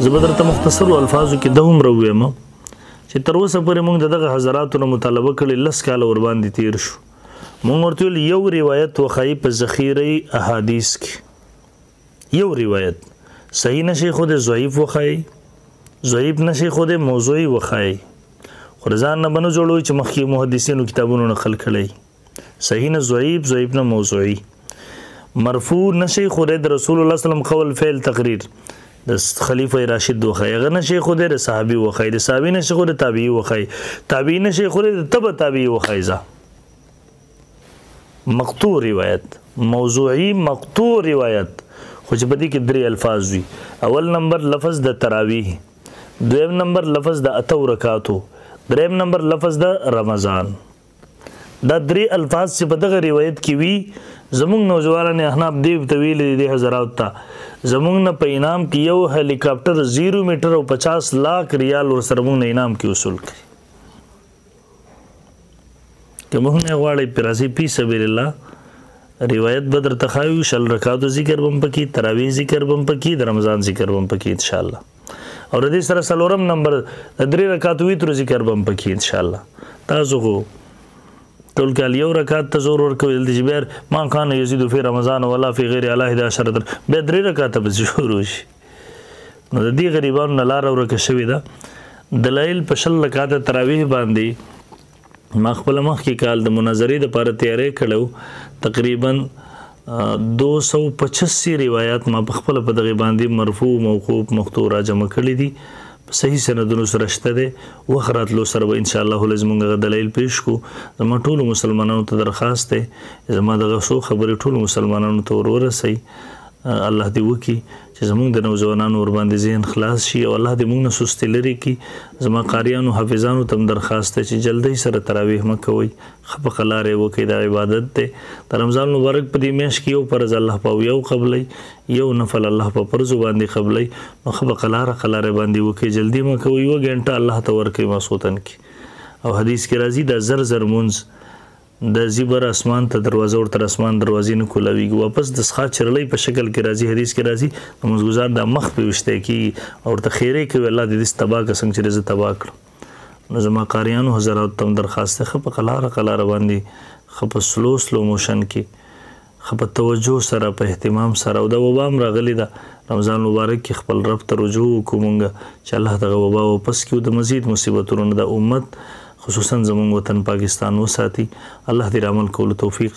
زه به درته مختصرو الفاظو کې دا هم راووایم چې تر اوسه پورې موږ د دغه حضراتو نه مطالبه کړې 10 کاله ورباندې تیر شو. موږ ورته ویل یو روایت وښایي په ذخیره احادیث کې، یو روایت صحیح نشي خود ضعیف وښایي، ضعیف نشي خود موضوعي وښایي. خو ځان نه بنو جوړوي چې مخکې محدثینو کتابونو نقل کړی، صحیح نه ضعیف، ضعیف نه موضوعي. مرفوع نشي خود د رسول الله صلی الله علیه وسلم قول فعل تقریر د خلیفہ راشد وښایي، هغه نشي خود د صحابي وښایي، د صحابي نشي خود د تابعي وښایي، تابعي نشي خود د تبع تابعي وښایي. مقطوع روایت، موضوعي مقطوع روایت، خو چې په دې کې 3 الفاظ وي. اول نمبر لفظ د تراویح، دویم نمبر لفظ د اتو رکعاتو، دریم نمبر لفظ د رمضان. دا 3 الفاظ چې په دغه روایت کې وي، زمونږ نوجوانان احناف دیو ته ویلي دي حضرات ته، زمونږ نه په انعام کې یو هلیکاپټر 0 میټر او 50 لاک ریال ورسره مونږ نه انعام کې وصول کړي. که موږ نه غواړئ په راځي پی سبیل الله روایت به درته ښایو، 20 رکعاتو ذکر به هم پکې، تراویح ذکر به هم پکې، د رمضان ذکر به هم پکې انشاءالله. او د دې سره 4 نمبر د 3 رکعاتو ویترو ذکر به هم پکې انشاءالله. تاسو خو ټول کال یو رکعت ته زور ورکوئ، دلته چې بیا ما کان یزید فی رمضان ولا فی غیر الله 11 بیا 3 رکعاته پسې شروع شي. نو د دې غریبانو نه لاره ورکه شوې ده. دلایل په 20 رکعاته تراویح باندې ما خپل مخکې کال د مناظرې دپاره تیاری کړی، تقریبا 285 روایات ما په خپله په دغې باندې مرفوع موقوف مقطوع را جمع کړي دي، صحیح سندونو سره شته دی. وخت راتلو سره به انشاءالله لازم موږ هغه دلایل پیش کړو. زما ټولو مسلمانانو ته درخواست دی، زما دغه څو خبرې ټولو مسلمانانو ته ورسوئ. الله دې وکړي چې زموږ د نوجوانانو ورباندې ذهن خلاص شي او الله دې موږ نه سستي لرې کړي. زما قاریانو حافظانو ته هم درخواست دی چې جلدی سره تراویح مه کوئ، ښه په ښه لارې وکړئ، دا عبادت دی. د رمضان مبارک په دې میاشت کې یو فرض الله په یو قبلئ، یو نفل الله په فرضو باندې قبلئ، نو ښه په ښه لارې باندې وکړئ، جلدي مه کوئ، 1 ګنټه الله ته ورکړئ ماسخوتن کې. او حدیث کې راځي دا زر مونځ د زیبر اسمان ته دروازه ورته اسمان دروازې نه کولاویږي، واپس د څښا چرلۍ په شکل کې راځي. حدیث کې راځي د مزګزار د مخ په وشته کې او ورته خیرې کوي، الله دې تباه که څنګه چې زه تباه کړم. نو زما قاریانو حضرات ته درخواست دی، ښه په قلاره باندې، ښه په سلو موشن کې، ښه په توجه سره، په اهتمام سره. او د وبا هم راغلې ده، رمضان مبارک کې خپل رب ته رجوع وکړو مونږ چې الله دغه وبا واپس کړي، د مزید مصیبتونو نه د امت خصوصا زموږ وطن پاکستان وساتي. الله دې عمل کولو توفیق